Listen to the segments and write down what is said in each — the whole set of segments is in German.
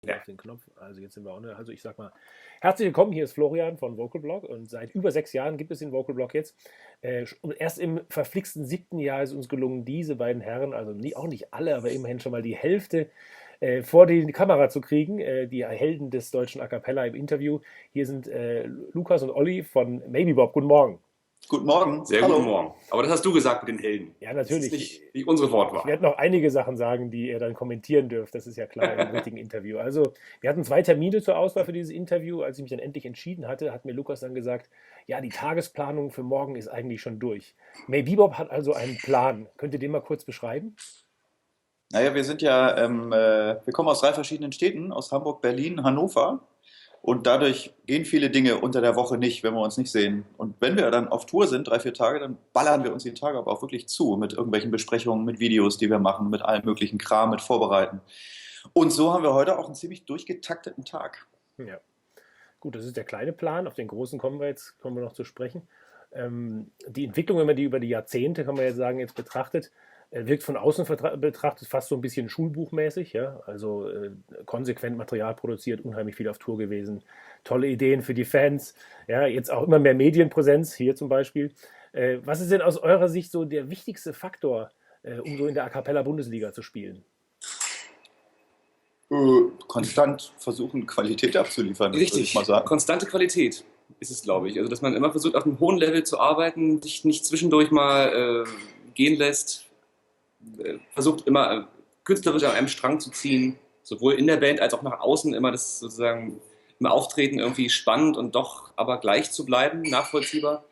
Ja. Auf den Knopf. Also jetzt sind wir auch, also ich sag mal, herzlich willkommen, hier ist Florian von Vocalblog und seit über 6 Jahren gibt es den Vocalblog jetzt. Und erst im verflixten 7. Jahr ist uns gelungen, diese beiden Herren, also auch nicht alle, aber immerhin schon mal die Hälfte vor die Kamera zu kriegen, die Helden des deutschen A Cappella im Interview. Hier sind Lukas und Olli von Maybe Bob. Guten Morgen. Guten Morgen. Sehr Hallo. guten Morgen. Aber das hast du gesagt mit den Helden. Ja, Das natürlich. ist nicht unsere Ich Wortwahl. werde noch einige Sachen sagen, die ihr dann kommentieren dürft. Das ist ja klar im richtigen Interview. Also, wir hatten 2 Termine zur Auswahl für dieses Interview. Als ich mich dann endlich entschieden hatte, hat mir Lukas dann gesagt, ja, die Tagesplanung für morgen ist eigentlich schon durch. Maybe Bob hat also einen Plan. Könnt ihr den mal kurz beschreiben? Naja, wir sind ja, wir kommen aus 3 verschiedenen Städten, aus Hamburg, Berlin, Hannover. Und dadurch gehen viele Dinge unter der Woche nicht, wenn wir uns nicht sehen. Und wenn wir dann auf Tour sind, 3, 4 Tage, dann ballern wir uns die Tage aber auch wirklich zu mit irgendwelchen Besprechungen, mit Videos, die wir machen, mit allem möglichen Kram, mit Vorbereiten. Und so haben wir heute auch einen ziemlich durchgetakteten Tag. Ja. Gut, das ist der kleine Plan. Auf den großen kommen wir noch zu sprechen. Die Entwicklung, wenn man die über die Jahrzehnte, kann man jetzt sagen, jetzt betrachtet, wirkt von außen betrachtet fast so ein bisschen schulbuchmäßig. Ja? Also konsequent Material produziert, unheimlich viel auf Tour gewesen, tolle Ideen für die Fans. Ja? Jetzt auch immer mehr Medienpräsenz, hier zum Beispiel. Was ist denn aus eurer Sicht so der wichtigste Faktor, um so in der A Cappella Bundesliga zu spielen? Konstant versuchen, Qualität abzuliefern, würde ich Richtig, mal sagen. konstante Qualität ist es, glaube ich. Also, dass man immer versucht, auf einem hohen Level zu arbeiten, sich nicht zwischendurch mal gehen lässt, versucht immer künstlerisch an einem Strang zu ziehen, sowohl in der Band als auch nach außen immer das sozusagen im Auftreten irgendwie spannend und doch aber gleich zu bleiben, nachvollziehbar.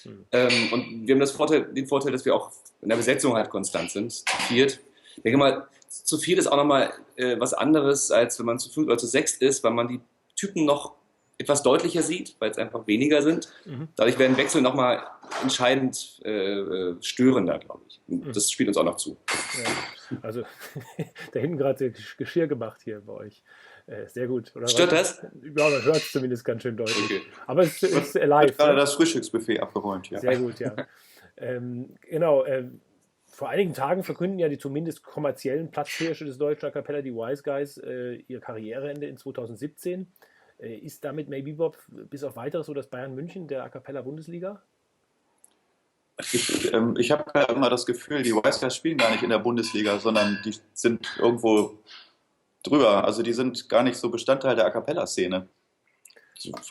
Und wir haben den Vorteil, dass wir auch in der Besetzung halt konstant sind, zu viert. Ich denke mal, zu viert ist auch nochmal was anderes, als wenn man zu 5 oder zu 6 ist, weil man die Typen noch etwas deutlicher sieht, weil es einfach weniger sind. Dadurch werden Wechsel nochmal entscheidend störender, glaube ich. Und das spielt uns auch noch zu. Ja, also, da hinten gerade Geschirr gemacht hier bei euch. Sehr gut. Oder Stört das? Ja, man hört es zumindest ganz schön deutlich. Okay. Aber es ist Ich live. habe gerade Ja? das Frühstücksbuffet abgeräumt, ja. Sehr gut, ja. Genau. Vor einigen Tagen verkünden ja die zumindest kommerziellen Platzhirsche des deutschen A Cappella, die Wise Guys, ihr Karriereende in 2017. Ist damit Maybe Bob bis auf weiteres so das Bayern München der A Cappella Bundesliga? Ich habe ja immer das Gefühl, die Wise Guys spielen gar nicht in der Bundesliga, sondern die sind irgendwo drüber. Also die sind gar nicht so Bestandteil der A Cappella-Szene.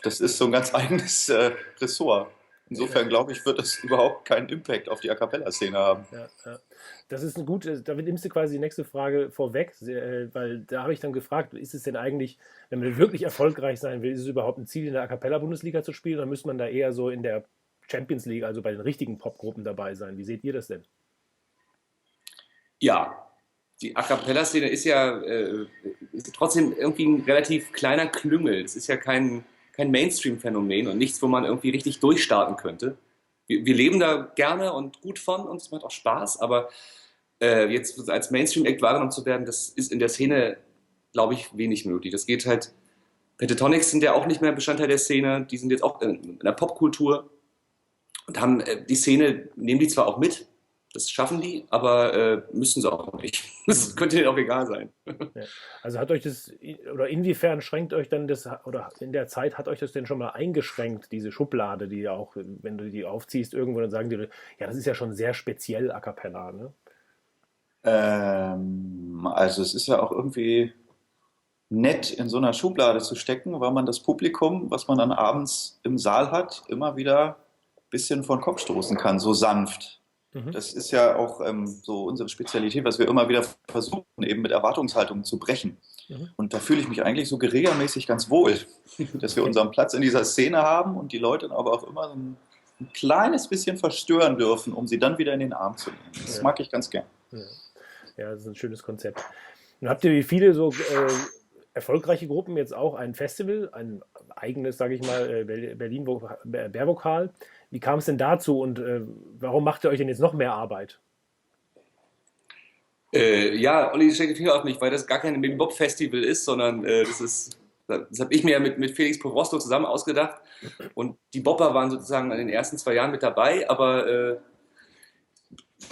Das ist so ein ganz eigenes Ressort. Insofern glaube ich, wird das überhaupt keinen Impact auf die A Cappella-Szene haben. Ja. Das ist ein gut, damit nimmst du quasi die nächste Frage vorweg, weil da habe ich dann gefragt, ist es denn eigentlich, wenn man wirklich erfolgreich sein will, ist es überhaupt ein Ziel, in der A Cappella Bundesliga zu spielen, oder müsste man da eher so in der Champions League, also bei den richtigen Popgruppen dabei sein? Wie seht ihr das denn? Ja, die A Cappella-Szene ist ja ist trotzdem irgendwie ein relativ kleiner Klüngel. Es ist ja kein Mainstream-Phänomen und nichts, wo man irgendwie richtig durchstarten könnte. Wir leben da gerne und gut von und es macht auch Spaß, aber jetzt als Mainstream-Act wahrgenommen zu werden, das ist in der Szene, glaube ich, wenig möglich. Das geht halt. Pentatonix sind ja auch nicht mehr Bestandteil der Szene, die sind jetzt auch in der Popkultur und haben die Szene, nehmen die zwar auch mit, das schaffen die, aber müssen sie auch nicht. Das könnte denen auch egal sein. Ja. Also hat euch das, oder inwiefern schränkt euch dann das, oder in der Zeit hat euch das denn schon mal eingeschränkt, diese Schublade, die ja auch, wenn du die aufziehst irgendwo, dann sagen die, ja, das ist ja schon sehr speziell A Cappella, ne? Also es ist ja auch irgendwie nett, in so einer Schublade zu stecken, weil man das Publikum, was man dann abends im Saal hat, immer wieder ein bisschen vor den Kopf stoßen kann, so sanft. Das ist ja auch so unsere Spezialität, was wir immer wieder versuchen, eben mit Erwartungshaltungen zu brechen. Und da fühle ich mich eigentlich so guerillamäßig ganz wohl, dass wir unseren Platz in dieser Szene haben und die Leute dann aber auch immer so ein kleines bisschen verstören dürfen, um sie dann wieder in den Arm zu nehmen. Das mag ich ganz gern. Ja, das ist ein schönes Konzept. Und habt ihr wie viele so erfolgreiche Gruppen jetzt auch ein Festival, ein eigenes, sage ich mal, Berlin Bärvokal? Wie kam es denn dazu und warum macht ihr euch denn jetzt noch mehr Arbeit? Ja, Olli steckt den Finger auf mich, weil das gar kein Baby Bob Festival ist, sondern das habe ich mir ja mit Felix Povrosto zusammen ausgedacht. Und die Bopper waren sozusagen in den ersten 2 Jahren mit dabei, aber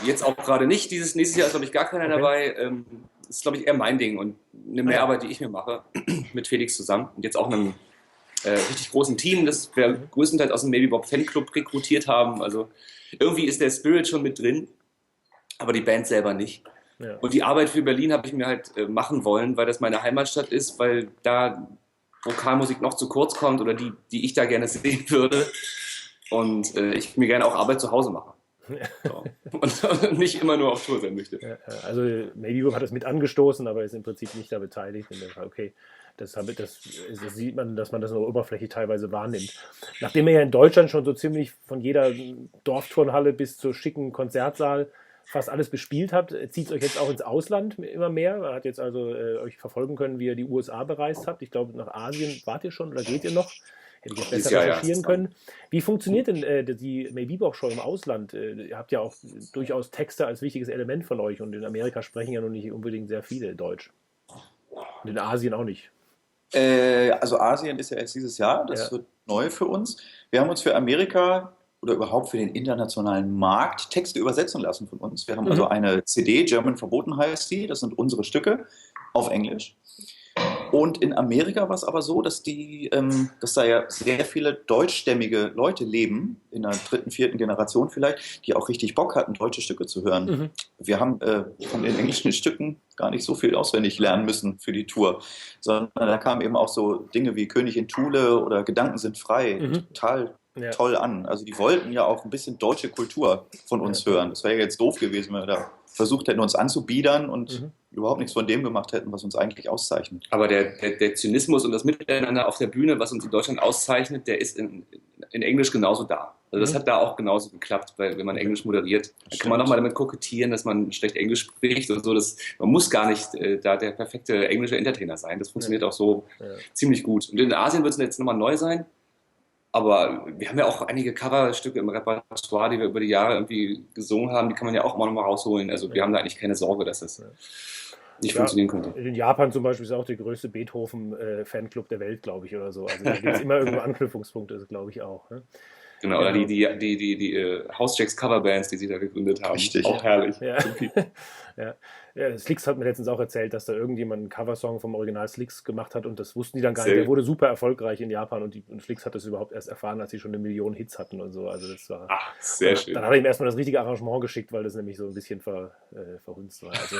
jetzt auch gerade nicht. Nächstes Jahr ist, glaube ich, gar keiner dabei. ist, glaube ich, eher mein Ding und eine Mehrarbeit, die ich mir mache, mit Felix zusammen und jetzt auch einem richtig großen Team, das wir größtenteils aus dem Babybop Fanclub rekrutiert haben. Also irgendwie ist der Spirit schon mit drin, aber die Band selber nicht. Ja. Und die Arbeit für Berlin habe ich mir halt machen wollen, weil das meine Heimatstadt ist, weil da Vokalmusik noch zu kurz kommt oder die ich da gerne sehen würde. Und ich mir gerne auch Arbeit zu Hause mache. So. Und nicht immer nur auf Tour sein möchte. Ja, also Maybe hat es mit angestoßen, aber ist im Prinzip nicht da beteiligt. Okay, das sieht man, dass man das nur oberflächlich teilweise wahrnimmt. Nachdem er ja in Deutschland schon so ziemlich von jeder Dorfturnhalle bis zur schicken Konzertsaal fast alles bespielt hat, zieht es euch jetzt auch ins Ausland immer mehr. Man hat jetzt also euch verfolgen können, wie ihr die USA bereist habt. Ich glaube, nach Asien wart ihr schon oder geht ihr noch? Hätte ich jetzt besser recherchieren können. Wie funktioniert denn die Maybe-Show im Ausland? Ihr habt ja auch durchaus Texte als wichtiges Element von euch und in Amerika sprechen ja noch nicht unbedingt sehr viele Deutsch. Und in Asien auch nicht. Also Asien ist ja erst dieses Jahr, das wird neu für uns. Wir haben uns für Amerika oder überhaupt für den internationalen Markt Texte übersetzen lassen von uns. Wir haben also eine CD, German Verboten heißt die, das sind unsere Stücke auf Englisch. Und in Amerika war es aber so, dass da ja sehr viele deutschstämmige Leute leben, in der dritten, vierten Generation vielleicht, die auch richtig Bock hatten, deutsche Stücke zu hören. Wir haben von den englischen Stücken gar nicht so viel auswendig lernen müssen für die Tour, sondern da kamen eben auch so Dinge wie König in Thule oder Gedanken sind frei, total toll an. Also die wollten ja auch ein bisschen deutsche Kultur von uns hören. Das wäre ja jetzt doof gewesen, wenn wir da versucht hätten, uns anzubiedern und überhaupt nichts von dem gemacht hätten, was uns eigentlich auszeichnet. Aber der Zynismus und das Miteinander auf der Bühne, was uns in Deutschland auszeichnet, der ist in Englisch genauso da. Also das hat da auch genauso geklappt, weil wenn man Englisch moderiert, dann kann man nochmal damit kokettieren, dass man schlecht Englisch spricht und so. Man muss gar nicht da der perfekte englische Entertainer sein. Das funktioniert auch so ziemlich gut. Und in Asien wird es jetzt nochmal neu sein. Aber wir haben ja auch einige Coverstücke im Repertoire, die wir über die Jahre irgendwie gesungen haben, die kann man ja auch immer noch mal rausholen. Also wir haben da eigentlich keine Sorge, dass das nicht funktionieren könnte. In Japan zum Beispiel ist auch der größte Beethoven-Fanclub der Welt, glaube ich, oder so. Also da gibt es immer irgendwo Anknüpfungspunkte, glaube ich auch. Ne? Genau, oder die Housejacks Coverbands, die sie da gegründet haben. Richtig. Auch herrlich. Ja. Slicks hat mir letztens auch erzählt, dass da irgendjemand einen Coversong vom Original Slicks gemacht hat und das wussten die dann gar nicht. Der wurde super erfolgreich in Japan und Slicks hat das überhaupt erst erfahren, als sie schon 1 Million Hits hatten und so. Also das war. Ach, sehr schön. Dann hat er ihm erstmal das richtige Arrangement geschickt, weil das nämlich so ein bisschen verhunzt war. Also,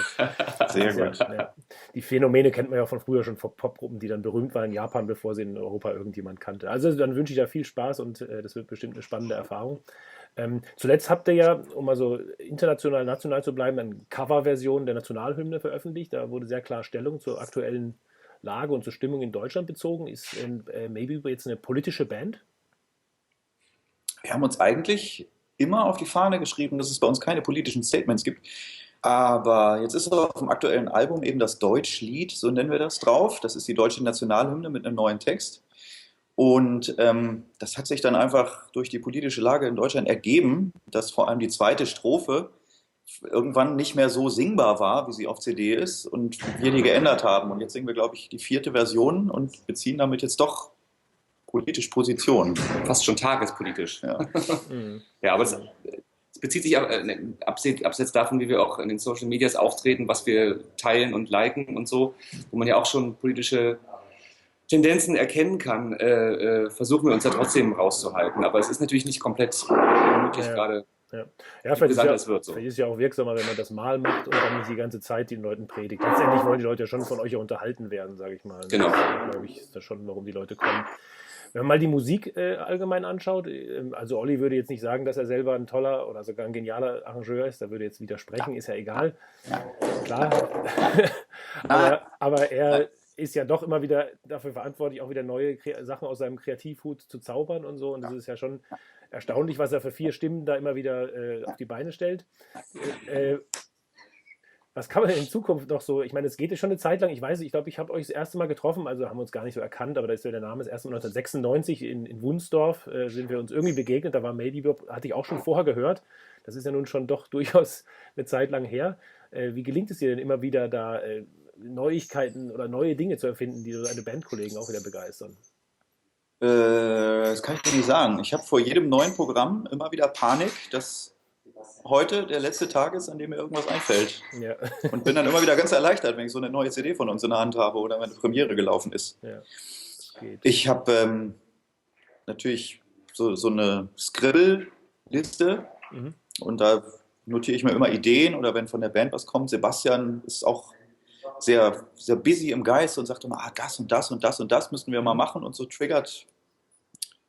sehr gut. Ja. Die Phänomene kennt man ja von früher schon von Popgruppen, die dann berühmt waren in Japan, bevor sie in Europa irgendjemand kannte. Also dann wünsche ich da viel Spaß und das wird bestimmt eine spannende Erfahrung. Zuletzt habt ihr ja, um also international, national zu bleiben, eine Coverversion der Nationalhymne veröffentlicht. Da wurde sehr klar Stellung zur aktuellen Lage und zur Stimmung in Deutschland bezogen. Ist Maybe jetzt eine politische Band? Wir haben uns eigentlich immer auf die Fahne geschrieben, dass es bei uns keine politischen Statements gibt. Aber jetzt ist auf dem aktuellen Album eben das Deutschlied, so nennen wir das, drauf. Das ist die deutsche Nationalhymne mit einem neuen Text. Und das hat sich dann einfach durch die politische Lage in Deutschland ergeben, dass vor allem die zweite Strophe irgendwann nicht mehr so singbar war, wie sie auf CD ist und wir die geändert haben. Und jetzt singen wir, glaube ich, die 4. Version und beziehen damit jetzt doch politisch Position. Fast schon tagespolitisch. Ja, ja, aber es bezieht sich abseits davon, wie wir auch in den Social Medias auftreten, was wir teilen und liken und so, wo man ja auch schon politische Tendenzen erkennen kann, versuchen wir uns da trotzdem rauszuhalten. Aber es ist natürlich nicht komplett unmöglich gerade. Ja, vielleicht ist es ja auch wirksamer, wenn man das mal macht und dann nicht die ganze Zeit den Leuten predigt. Letztendlich wollen die Leute ja schon von euch ja unterhalten werden, sage ich mal. Genau. Das, glaube ich, ist das schon, warum die Leute kommen. Wenn man mal die Musik allgemein anschaut, also Olli würde jetzt nicht sagen, dass er selber ein toller oder sogar ein genialer Arrangeur ist, da würde jetzt widersprechen, ist ja egal. Klar. aber er ist ja doch immer wieder dafür verantwortlich, auch wieder neue Sachen aus seinem Kreativhut zu zaubern und so. Und das ist ja schon erstaunlich, was er für 4 Stimmen da immer wieder auf die Beine stellt. Was kann man denn in Zukunft noch so, ich meine, es geht ja schon eine Zeit lang, ich glaube, ich habe euch das erste Mal getroffen, also haben wir uns gar nicht so erkannt, aber da ist ja der Name das erste Mal 1996 in Wunsdorf, sind wir uns irgendwie begegnet, da war Maybe, hatte ich auch schon vorher gehört, das ist ja nun schon doch durchaus eine Zeit lang her. Wie gelingt es dir denn immer wieder da Neuigkeiten oder neue Dinge zu erfinden, die so deine Bandkollegen auch wieder begeistern? Das kann ich dir nicht sagen. Ich habe vor jedem neuen Programm immer wieder Panik, dass heute der letzte Tag ist, an dem mir irgendwas einfällt. Ja. Und bin dann immer wieder ganz erleichtert, wenn ich so eine neue CD von uns in der Hand habe oder wenn eine Premiere gelaufen ist. Ja, geht. Ich habe natürlich so eine Scribble-Liste Mhm. und da notiere ich mir immer Ideen oder wenn von der Band was kommt. Sebastian ist auch sehr, sehr busy im Geist und sagt immer, das und das und das und das müssen wir mal machen und so triggert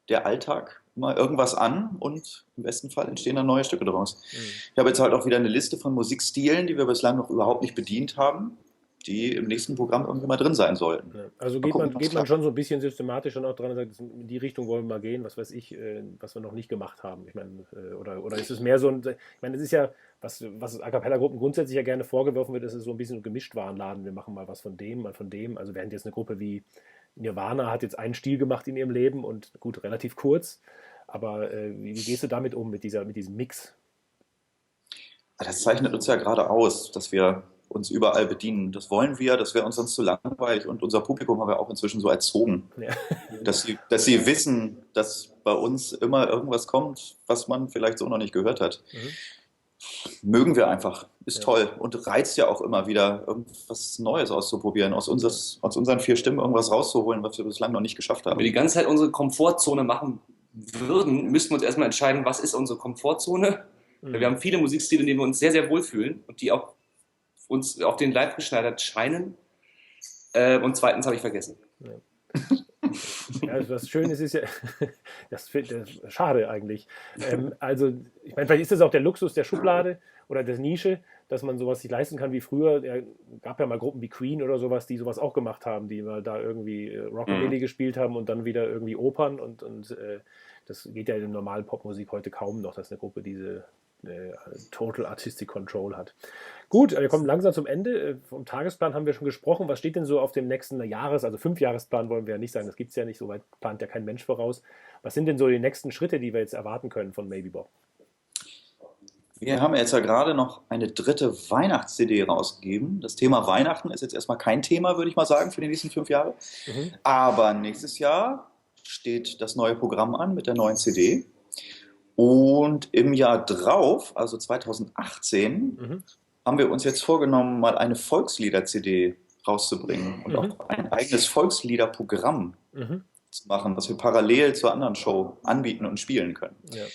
der Alltag mal irgendwas an und im besten Fall entstehen dann neue Stücke daraus. Mhm. Ich habe jetzt halt auch wieder eine Liste von Musikstilen, die wir bislang noch überhaupt nicht bedient haben, die im nächsten Programm irgendwie mal drin sein sollten. Ja, also Mal gucken, was geht man klappt. schon so ein bisschen systematisch dann auch dran und sagt, in die Richtung wollen wir mal gehen, was weiß ich, was wir noch nicht gemacht haben. Ich meine, oder ist es mehr so ein, ich meine, es ist ja, was A Cappella-Gruppen grundsätzlich ja gerne vorgeworfen wird, ist es so ein bisschen ein Gemischtwarenladen. Wir machen mal was von dem, mal von dem. Also während jetzt eine Gruppe wie Nirvana hat jetzt einen Stil gemacht in ihrem Leben und gut, relativ kurz. Aber wie gehst du damit um, mit diesem Mix? Das zeichnet uns ja gerade aus, dass wir uns überall bedienen. Das wollen wir, das wäre uns sonst zu langweilig und unser Publikum haben wir auch inzwischen so erzogen, Ja. dass sie wissen, dass bei uns immer irgendwas kommt, was man vielleicht so noch nicht gehört hat. Mhm. Mögen wir einfach, ist Ja. toll und reizt ja auch immer wieder, irgendwas Neues auszuprobieren, aus unseren 4 Stimmen irgendwas rauszuholen, was wir bislang noch nicht geschafft Wenn wir die haben. ganze Zeit unsere Komfortzone machen würden, müssten wir uns erstmal entscheiden, was ist unsere Komfortzone. Wir haben viele Musikstile, in denen wir uns sehr, sehr wohlfühlen und die auch uns auf den Leib geschneidert scheinen. Und zweitens habe ich vergessen. Ja, was Schönes ist ja, das schade eigentlich. Also, ich meine, vielleicht ist das auch der Luxus der Schublade oder der Nische, dass man sowas sich leisten kann wie früher. Es gab ja mal Gruppen wie Queen oder sowas, die sowas auch gemacht haben, die mal da irgendwie Rockabilly gespielt haben und dann wieder irgendwie Opern und das geht ja in der normalen Popmusik heute kaum noch, dass eine Gruppe diese Total Artistic Control hat. Gut, wir kommen langsam zum Ende. Vom Tagesplan haben wir schon gesprochen. Was steht denn so auf dem nächsten also 5-Jahresplan wollen wir ja nicht sagen, das gibt es ja nicht, so weit plant ja kein Mensch voraus. Was sind denn so die nächsten Schritte, die wir jetzt erwarten können von Maybe Bob? Wir haben jetzt ja gerade noch eine 3. Weihnachts-CD rausgegeben. Das Thema Weihnachten ist jetzt erstmal kein Thema, würde ich mal sagen, für die nächsten 5 Jahre. Mhm. Aber nächstes Jahr steht das neue Programm an mit der neuen CD. Und im Jahr drauf, also 2018, Mhm. haben wir uns jetzt vorgenommen, mal eine Volkslieder-CD rauszubringen und auch ein eigenes Volksliederprogramm Mhm. zu machen, was wir parallel zur anderen Show anbieten und spielen können. Ja.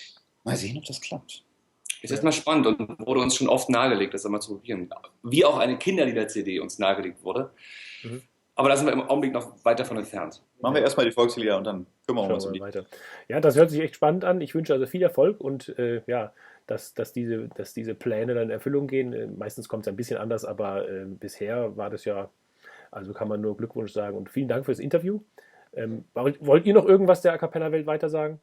Mal sehen, ob das klappt. Ist erstmal spannend und wurde uns schon oft nahegelegt, das einmal zu probieren. Wie auch eine Kinderlieder-CD uns nahegelegt wurde. Mhm. Aber da sind wir im Augenblick noch weit davon entfernt. Machen wir erstmal die Volkslieder und dann kümmern wir uns Schauen um wir die. weiter. Ja, das hört sich echt spannend an. Ich wünsche also viel Erfolg und ja, dass diese Pläne dann in Erfüllung gehen. Meistens kommt es ein bisschen anders, aber bisher war das ja, also kann man nur Glückwunsch sagen und vielen Dank fürs Interview. Wollt ihr noch irgendwas der A Cappella-Welt weiter sagen?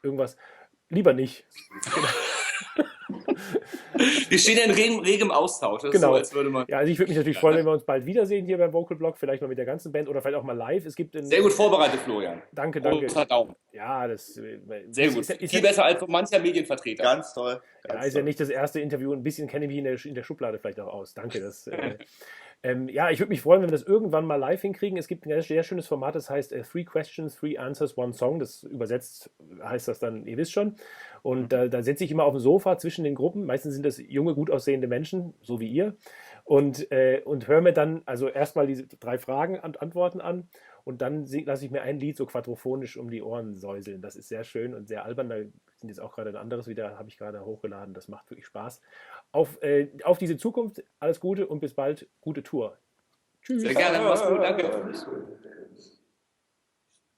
Irgendwas? Lieber nicht. Wir stehen ja in regem Austausch. Das Genau. ist so, als würde man. Ja, also ich würde mich natürlich freuen, wenn wir uns bald wiedersehen hier beim Vocal Blog, vielleicht mal mit der ganzen Band oder vielleicht auch mal live. Es gibt Sehr gut vorbereitet, Florian. Danke. Großer Daumen. Ja, das Sehr gut. Ist Viel besser als mancher Medienvertreter. Ganz toll. Ja, Ganz ist ja toll. nicht das erste Interview. Ein bisschen kenne ich mich in der Schublade vielleicht auch aus. Danke. Ja, ich würde mich freuen, wenn wir das irgendwann mal live hinkriegen. Es gibt ein sehr schönes Format, das heißt 3 Questions, 3 Answers, 1 Song. Das übersetzt heißt das dann, ihr wisst schon. Und da setze ich immer auf dem Sofa zwischen den Gruppen. Meistens sind das junge, gut aussehende Menschen, so wie ihr. Und höre mir dann also erstmal diese 3 Fragen und Antworten an. Und dann lasse ich mir ein Lied so quadrophonisch um die Ohren säuseln. Das ist sehr schön und sehr albern. Da sind jetzt auch gerade ein anderes wieder, habe ich gerade hochgeladen. Das macht wirklich Spaß. Auf diese Zukunft, alles Gute und bis bald. Gute Tour. Tschüss. Sehr gerne. Mach's gut. Danke.